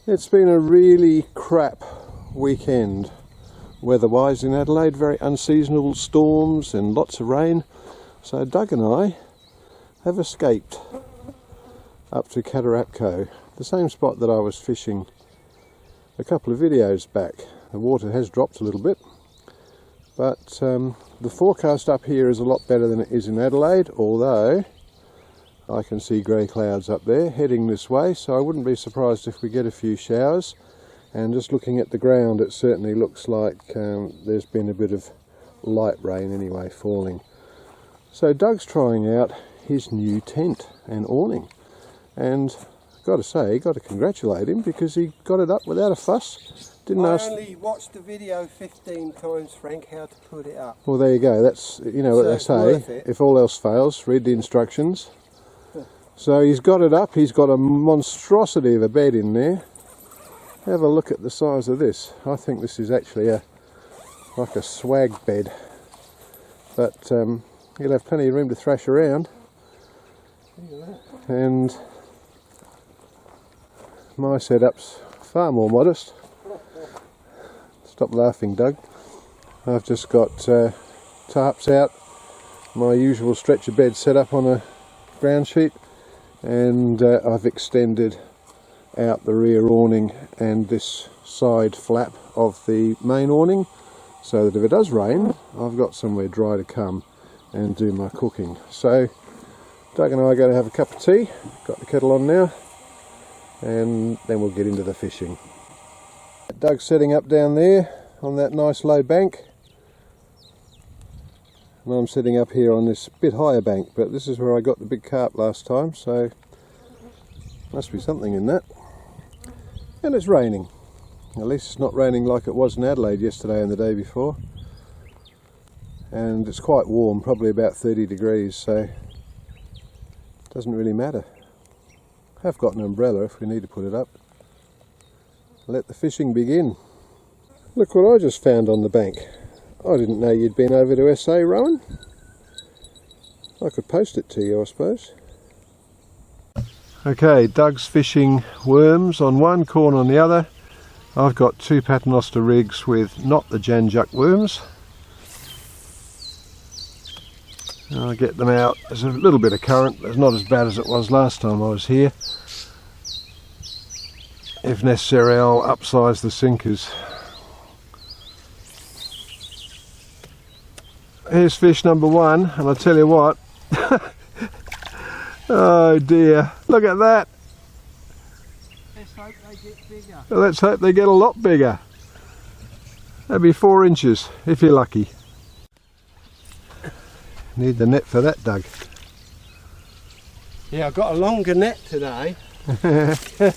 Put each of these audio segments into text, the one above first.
It's been a really crap weekend weather-wise in Adelaide, very unseasonable storms and lots of rain. So Doug and I have escaped up to Katarapko, the same spot that I was fishing a couple of videos back. The water has dropped a little bit, but the forecast up here is a lot better than it is in Adelaide, although I can see grey clouds up there heading this way, so I wouldn't be surprised if we get a few showers. And just looking at the ground, it certainly looks like there's been a bit of light rain anyway falling. So Doug's trying out his new tent and awning, and got to say, got to congratulate him because he got it up without a fuss. I only watched the video 15 times, Frank, how to put it up. Well, there you go. That's, you know, what they say, if all else fails, read the instructions. So he's got it up. He's got a monstrosity of a bed in there. Have a look at the size of this. I think this is actually like a swag bed, but you'll have plenty of room to thrash around. And my setup's far more modest. Stop laughing, Doug. I've just got tarps out, my usual stretcher bed set up on a ground sheet, and I've extended out the rear awning and this side flap of the main awning, so that if it does rain, I've got somewhere dry to come and do my cooking. So Doug and I are going to have a cup of tea, got the kettle on now, and then we'll get into the fishing. Doug's setting up down there on that nice low bank, and I'm sitting up here on this bit higher bank, but this is where I got the big carp last time, so must be something in that. And it's raining. At least it's not raining like it was in Adelaide yesterday and the day before. And it's quite warm, probably about 30 degrees, so it doesn't really matter. I've got an umbrella if we need to put it up. Let the fishing begin. Look what I just found on the bank. I didn't know you'd been over to SA, Rowan. I could post it to you, I suppose. Okay, Doug's fishing worms on one, corn on the other. I've got two paternoster rigs with not the janjuck worms. I'll get them out. There's a little bit of current, but it's not as bad as it was last time I was here. If necessary, I'll upsize the sinkers. Here's fish number one, and I tell you what, oh dear, look at that. Let's hope they get bigger. Let's hope they get a lot bigger. That'd be 4 inches, if you're lucky. Need the net for that, Doug. Yeah, I've got a longer net today. So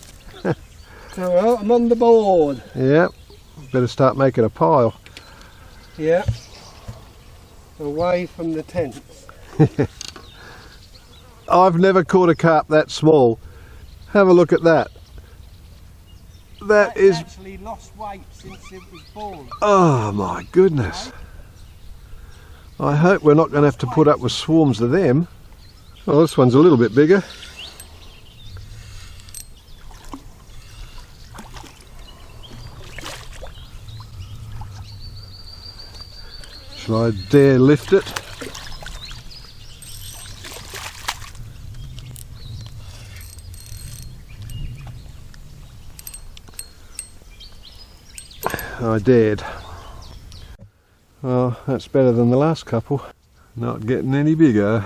well, I'm on the board. Yeah, better start making a pile. Yeah. Away from the tents. I've never caught a carp that small. Have a look at that. That's actually lost weight since it was born. Oh my goodness. I hope we're not going to have to put up with swarms of them. Well, this one's a little bit bigger. Shall I dare lift it? I dared. Well, that's better than the last couple. Not getting any bigger.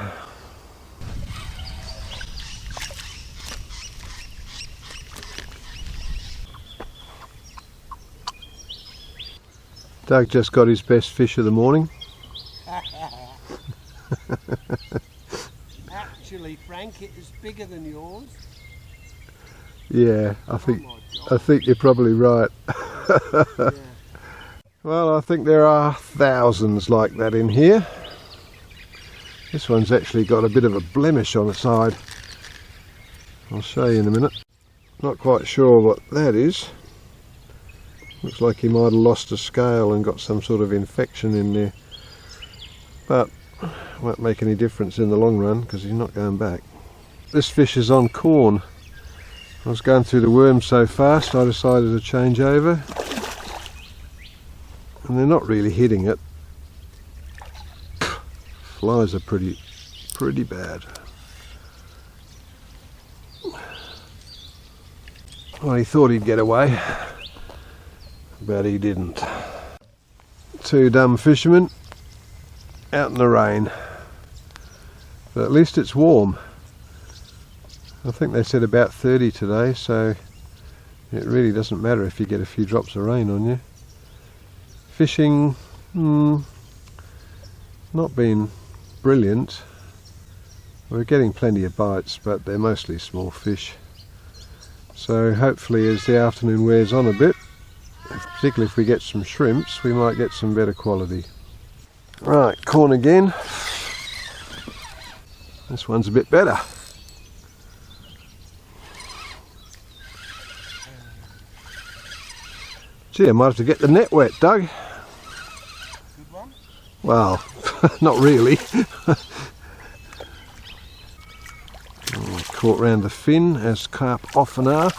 Doug just got his best fish of the morning. Actually, Frank, it is bigger than yours. Yeah, I think you're probably right. Yeah. Well, I think there are thousands like that in here. This one's actually got a bit of a blemish on the side. I'll show you in a minute. Not quite sure what that is. Looks like he might have lost a scale and got some sort of infection in there. But won't make any difference in the long run because he's not going back. This fish is on corn. I was going through the worms so fast I decided to change over, and they're not really hitting it. Flies are pretty bad. Well, he thought he'd get away, but he didn't. Two dumb fishermen out in the rain, but at least it's warm. I think they said about 30 today, so it really doesn't matter if you get a few drops of rain on you. Fishing, not been brilliant. We're getting plenty of bites, but they're mostly small fish. So hopefully as the afternoon wears on a bit, particularly if we get some shrimps, we might get some better quality. Right, corn again. This one's a bit better. Gee, I might have to get the net wet, Doug. Good one? Well, not really. Caught round the fin, as carp often are.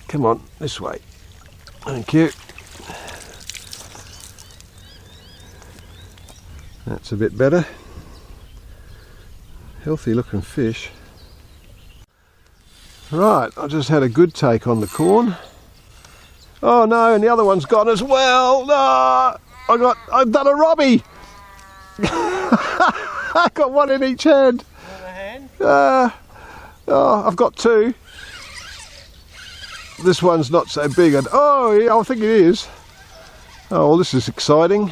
Come on, this way. Thank you. That's a bit better. Healthy looking fish. Right, I just had a good take on the corn. Oh no, and the other one's gone as well. No, I've done a robbie. I got one in each hand. Another hand? Oh, I've got two. This one's not so big. Oh, yeah, I think it is. Oh, well, this is exciting.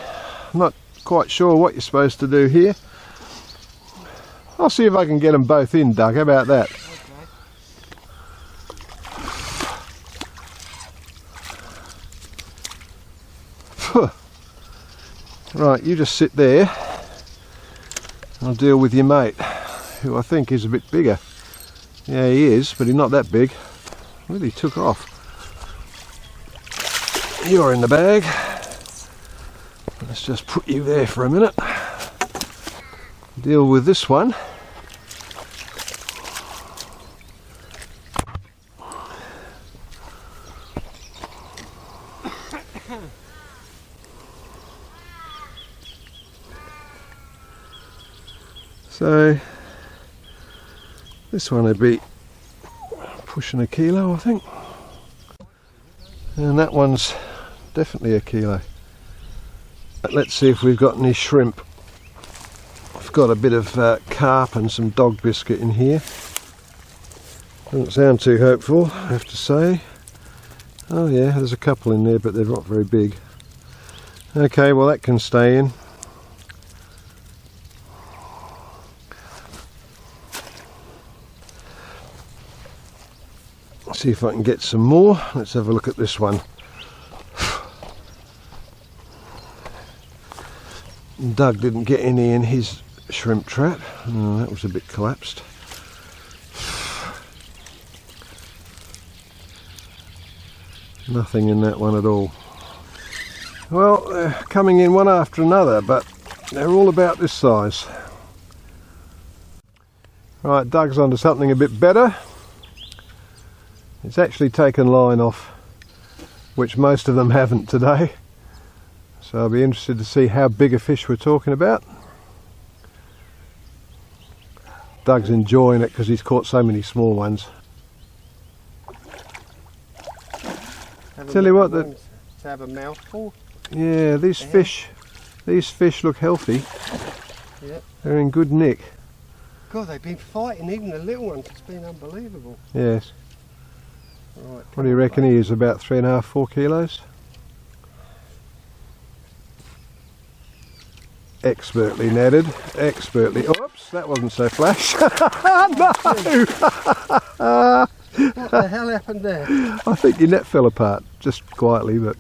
I'm not quite sure what you're supposed to do here. I'll see if I can get them both in, Doug. How about that? Right, you just sit there. I'll deal with your mate, who I think is a bit bigger. Yeah, he is, but he's not that big. Really took off. You're in the bag. Let's just put you there for a minute. Deal with this one. So this one would be pushing a kilo, I think, and that one's definitely a kilo. But let's see if we've got any shrimp. I've got a bit of carp and some dog biscuit in here. Doesn't sound too hopeful, I have to say. Oh yeah, there's a couple in there, but they're not very big. Okay, well that can stay in. See if I can get some more. Let's have a look at this one. Doug didn't get any in his shrimp trap. Oh, that was a bit collapsed. Nothing in that one at all. Well, they're coming in one after another, but they're all about this size. Right, Doug's onto something a bit better. It's actually taken line off, which most of them haven't today. So I'll be interested to see how big a fish we're talking about. Doug's enjoying it because he's caught so many small ones. Tell you what, to have a mouthful. Yeah, these fish look healthy. Yep. They're in good nick. God, they've been fighting, even the little ones. It's been unbelievable. Yes. Right, What do you reckon he is? About 3.5, 4 kilos? Expertly netted. Expertly. Oops, that wasn't so flash. No! What the hell happened there? I think your net fell apart, just quietly, but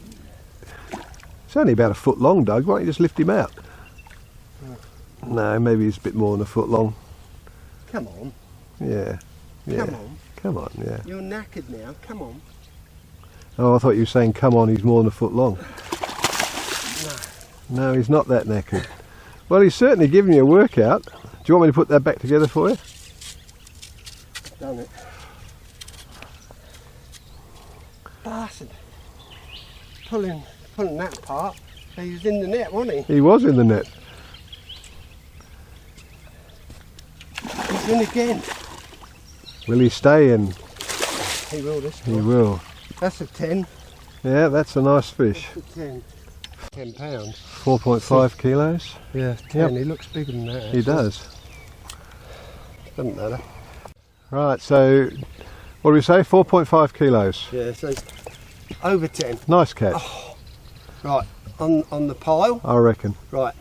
it's only about a foot long, Doug. Why don't you just lift him out? No, maybe he's a bit more than a foot long. Come on. Yeah. Yeah. Come on. Come on, yeah. You're knackered now. Come on. Oh, I thought you were saying, come on, he's more than a foot long. No, he's not that knackered. Well, he's certainly giving you a workout. Do you want me to put that back together for you? Done it. bastard. Pulling that apart. He was in the net, wasn't he? He was in the net. He's in again. Will he stay in? He will this time. He will. That's a 10. Yeah, that's a nice fish. That's a 10. 10 pounds. 4.5 kilos. Yeah, 10. Yep. He looks bigger than that. He actually. does. Doesn't matter. Right, so what do we say? 4.5 kilos. Yeah, so over 10. Nice catch. Oh, right, on the pile. I reckon. Right.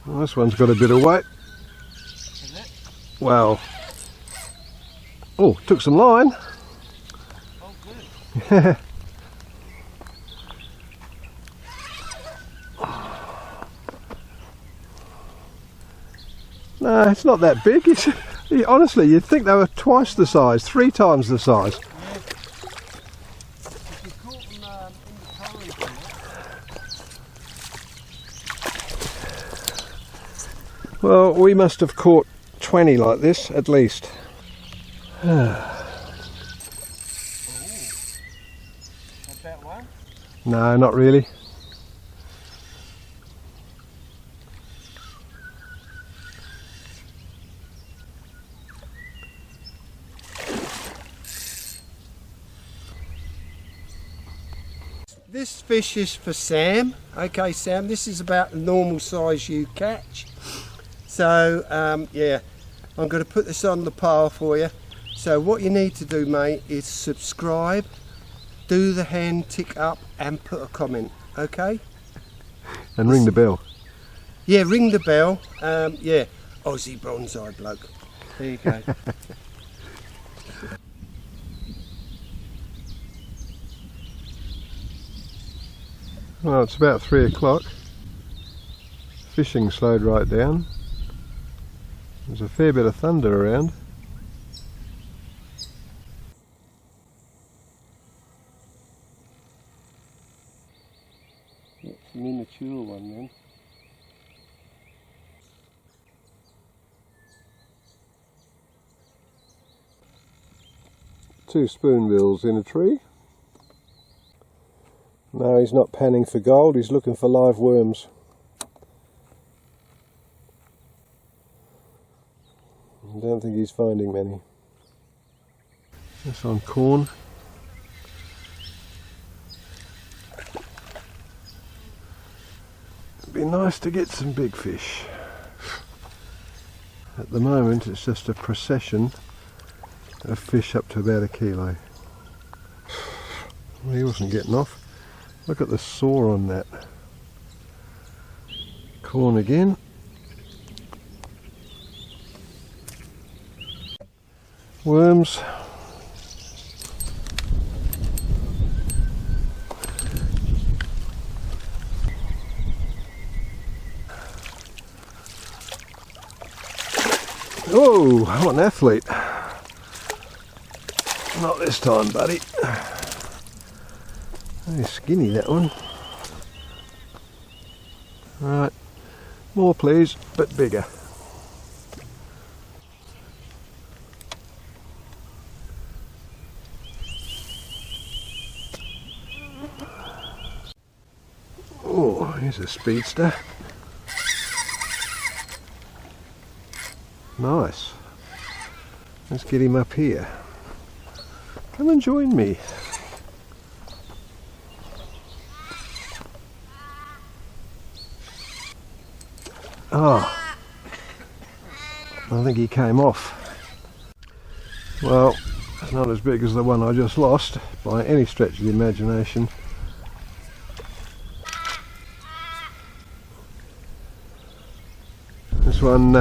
Well, this one's got a bit of weight. Is it? Well. Oh, took some line. Oh, good. No, it's not that big. Honestly, you'd think they were twice the size, 3 times the size. Yeah. If you caught them in the current and that. Well, we must have caught 20 like this, at least. That one? No, not really. This fish is for Sam. Okay, Sam, this is about the normal size you catch. So, yeah, I'm going to put this on the pile for you. So what you need to do, mate, is subscribe, do the hand tick up and put a comment, okay? And ring the bell. Yeah, ring the bell. Yeah, Aussie bronze-eyed bloke. There you go. Well, it's about 3 o'clock. Fishing slowed right down. There's a fair bit of thunder around. It's a miniature one then. Two spoonbills in a tree. No, he's not panning for gold, he's looking for live worms. I don't think he's finding many. That's on corn. It'd be nice to get some big fish. At the moment it's just a procession of fish up to about 1 kilo. Well, he wasn't getting off. Look at the saw on that. Corn again. Worms. Oh, I'm an athlete. Not this time, buddy. Very skinny, that one. Right, more please, but bigger. Oh, here's a speedster. Nice. Let's get him up here. Come and join me. Oh, I think he came off. Well, it's not as big as the one I just lost by any stretch of the imagination. This one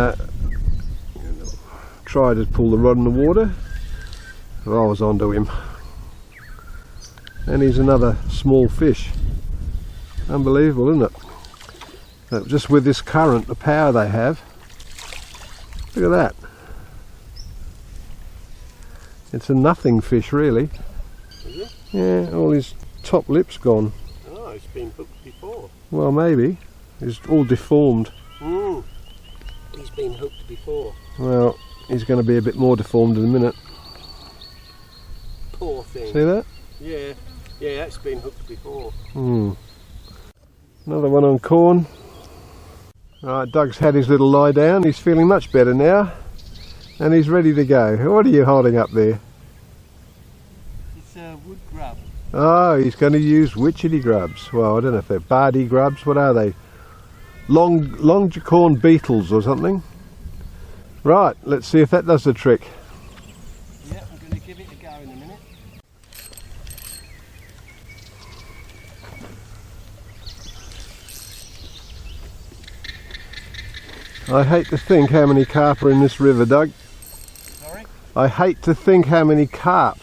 tried to pull the rod in the water, but I was onto him. And he's another small fish. Unbelievable, isn't it? But just with this current, the power they have. Look at that. It's a nothing fish, really. Is it? Yeah, all his top lip's gone. Oh. Oh, it's been hooked before. Well, maybe. It's all deformed. He's been hooked before. Well, he's going to be a bit more deformed in a minute. Poor thing. See that? Yeah, that's been hooked before. Another one on corn. Alright, Doug's had his little lie down. He's feeling much better now. And he's ready to go. What are you holding up there? It's a wood grub. Oh, he's going to use witchetty grubs. Well, I don't know if they're bardy grubs. What are they? Longicorn beetles or something. Right, let's see if that does the trick. Yeah, I'm going to give it a go in a minute. I hate to think how many carp are in this river, Doug. Sorry? I hate to think how many carp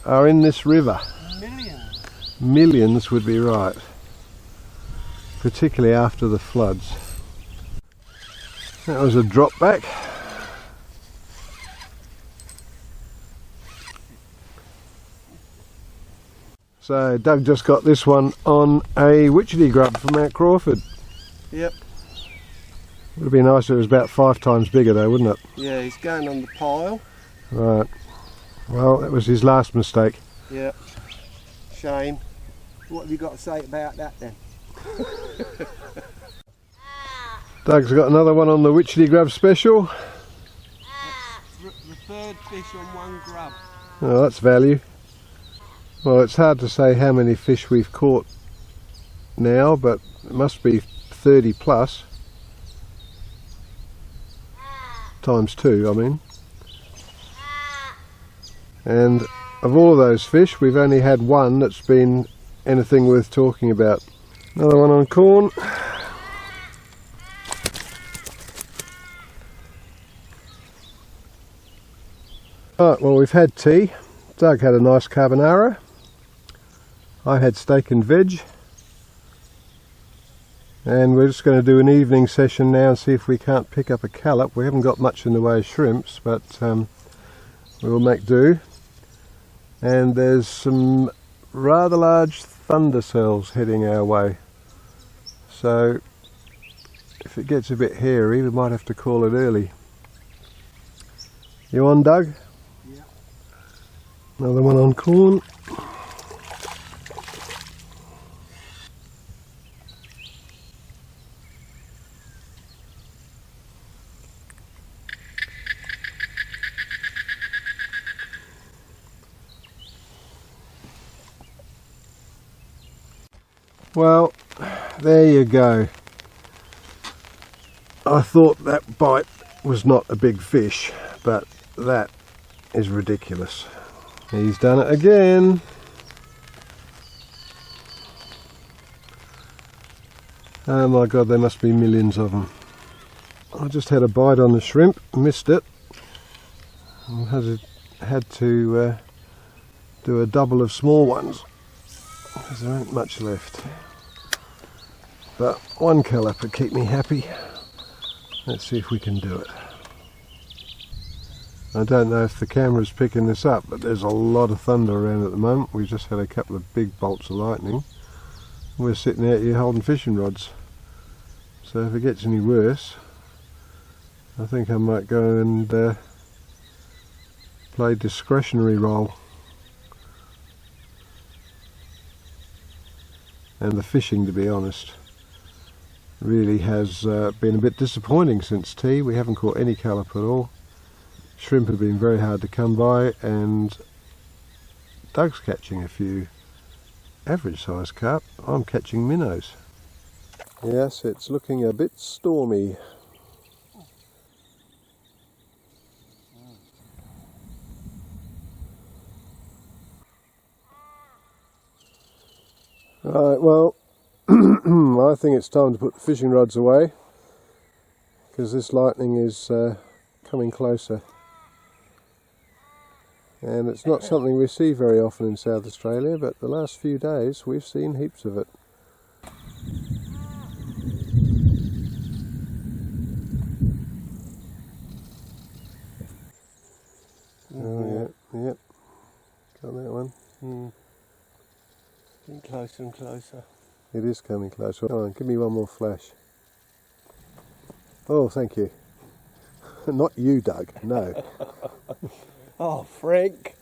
are in this river. Millions. Millions would be right. Particularly after the floods. That was a drop back. So Doug just got this one on a witchetty grub from Mount Crawford. Yep. Would have been nice if it was about 5 times bigger though, wouldn't it? Yeah, he's going on the pile. Right. Well, that was his last mistake. Yep. Shame. What have you got to say about that then? Doug's got another one on the witchetty grub special. The third fish on one grub. Oh, that's value. Well, it's hard to say how many fish we've caught now, but it must be 30 plus. Times 2, I mean. And of all of those fish, we've only had one that's been anything worth talking about. Another one on corn. Right, well, we've had tea. Doug had a nice carbonara. I had steak and veg. And we're just going to do an evening session now and see if we can't pick up a callop. We haven't got much in the way of shrimps, but we'll make do. And there's some rather large thunder cells heading our way. So if it gets a bit hairy, we might have to call it early. You on, Doug? Yeah. Another one on corn. Well, there you go. I thought that bite was not a big fish, but that is ridiculous. He's done it again. Oh my god, there must be millions of them. I just had a bite on the shrimp, missed it. I had to do a double of small ones because there ain't much left. But one callop would keep me happy. Let's see if we can do it. I don't know if the camera's picking this up, but there's a lot of thunder around at the moment. We've just had a couple of big bolts of lightning. We're sitting out here holding fishing rods. So if it gets any worse, I think I might go and play discretionary role. And the fishing, to be honest, really has been a bit disappointing since tea. We haven't caught any callop at all. Shrimp have been very hard to come by, and Doug's catching a few average sized carp. I'm catching minnows. Yes, it's looking a bit stormy. Right, well, I think it's time to put the fishing rods away because this lightning is coming closer. And it's not something we see very often in South Australia, but the last few days we've seen heaps of it. Oh yeah, yep, got that one. Getting closer and closer. It is coming closer. Come on, give me one more flash. Oh, thank you. Not you, Doug, no. Oh, Frank.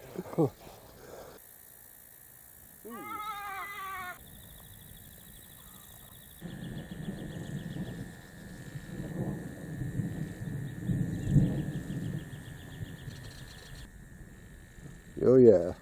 Oh yeah.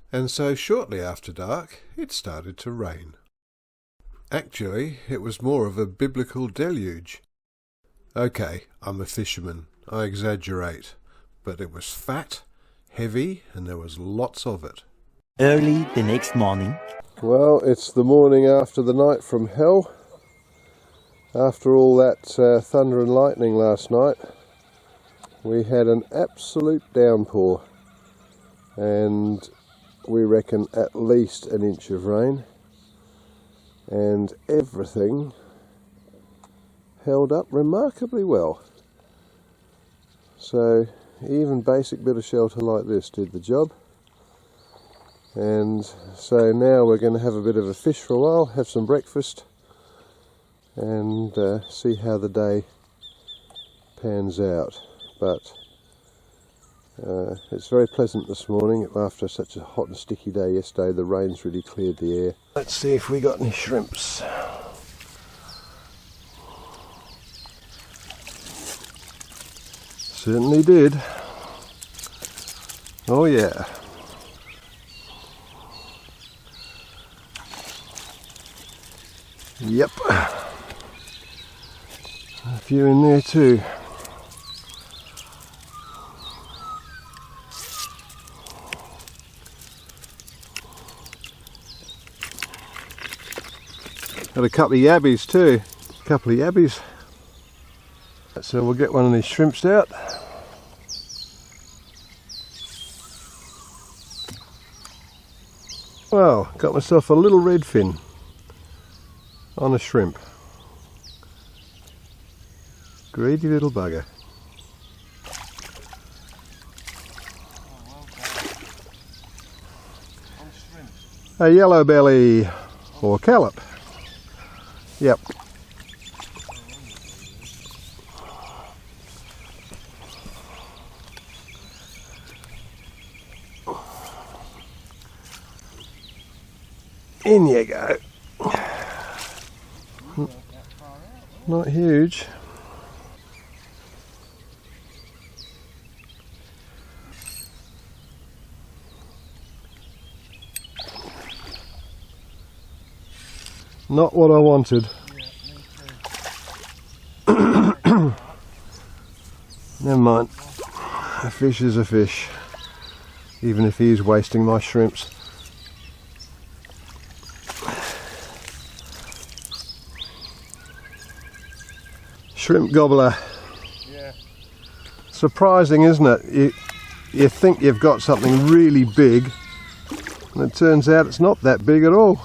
And so shortly after dark, it started to rain. Actually, it was more of a biblical deluge. Okay, I'm a fisherman, I exaggerate, but it was fat, heavy, and there was lots of it. Early the next morning. Well, it's the morning after the night from hell. After all that thunder and lightning last night, we had an absolute downpour, and we reckon at least an inch of rain, and everything held up remarkably well. So even basic bit of shelter like this did the job. And so now we're going to have a bit of a fish for a while, have some breakfast, and see how the day pans out. But it's very pleasant this morning after such a hot and sticky day yesterday. The rain's really cleared the air. Let's see if we got any shrimps. Certainly did. Oh yeah. Yep. A few in there too. Got a couple of yabbies too. A couple of yabbies. So we'll get one of these shrimps out. Well, got myself a little redfin on a shrimp. Greedy little bugger. A yellow belly or callop. Yep. In you go. Not huge. Not what I wanted. Never mind. A fish is a fish, even if he is wasting my shrimps. Shrimp gobbler. Yeah. Surprising, isn't it? You think you've got something really big, and it turns out it's not that big at all.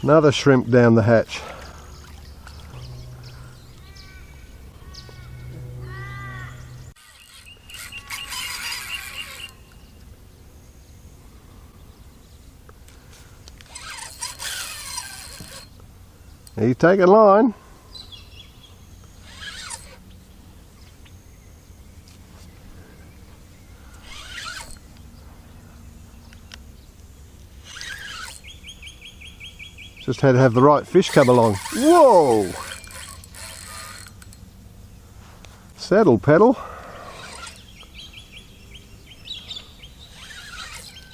Another shrimp down the hatch. You take a line. Just had to have the right fish come along. Whoa! Saddle paddle.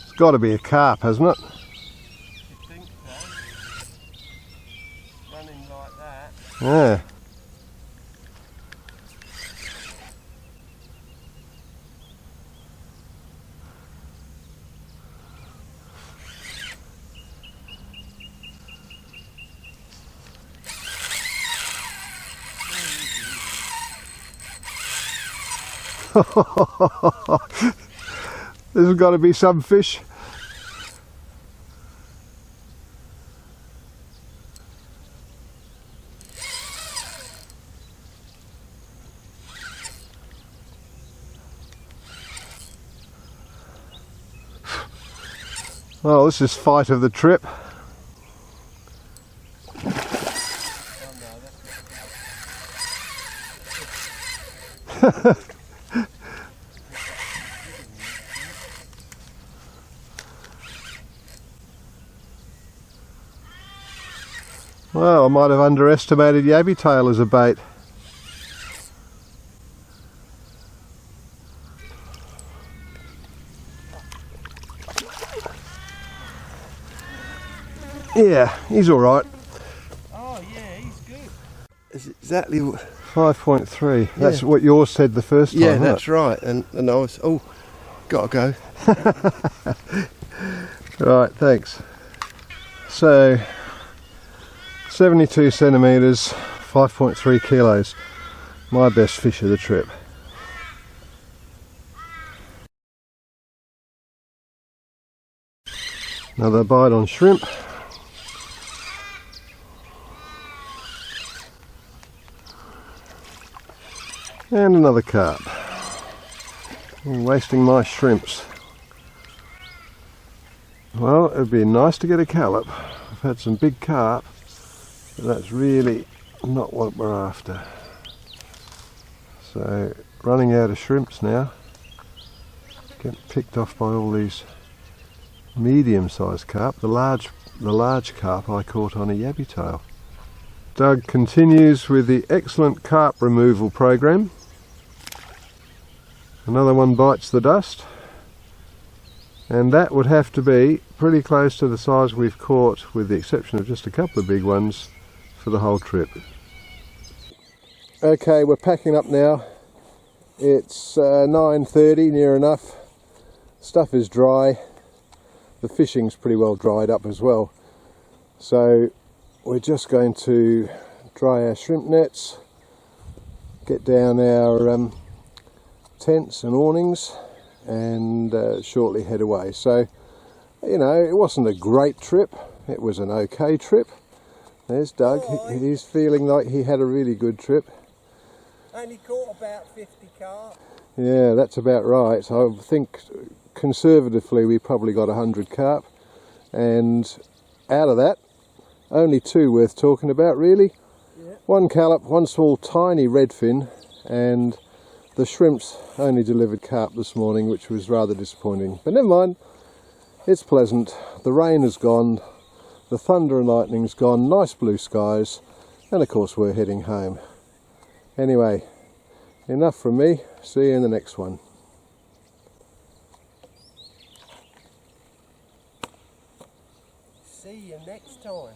It's got to be a carp, hasn't it? You think so? Running like that. that. Yeah. There's got to be some fish. Well, this is fight of the trip. Well, I might have underestimated yabbytail as a bait. Yeah, he's alright. Oh yeah, he's good. It's exactly 5.3. That's what yours said the first time. Yeah, that's right. And I was, oh, gotta go. Right, thanks. So 72 centimetres, 5.3 kilos. My best fish of the trip. Another bite on shrimp. And another carp. I'm wasting my shrimps. Well, it'd be nice to get a callop. I've had some big carp, but that's really not what we're after. So, running out of shrimps now. Getting picked off by all these medium-sized carp. The large carp I caught on a yabbytail. Doug continues with the excellent carp removal program. Another one bites the dust, and that would have to be pretty close to the size we've caught, with the exception of just a couple of big ones, for the whole trip. Okay, we're packing up now. It's 9:30, near enough. Stuff is dry. The fishing's pretty well dried up as well. So we're just going to dry our shrimp nets, get down our tents and awnings, and shortly head away. So, you know, it wasn't a great trip, it was an okay trip. There's Doug. He's feeling like he had a really good trip. Only caught about 50 carp. Yeah, that's about right. So I think conservatively we probably got 100 carp, and out of that only two worth talking about really. Yeah. One callop, one small tiny redfin, and the shrimps only delivered carp this morning, which was rather disappointing. But never mind, it's pleasant. The rain has gone, the thunder and lightning's gone, nice blue skies, and of course we're heading home. Anyway, enough from me. See you in the next one. See you next time.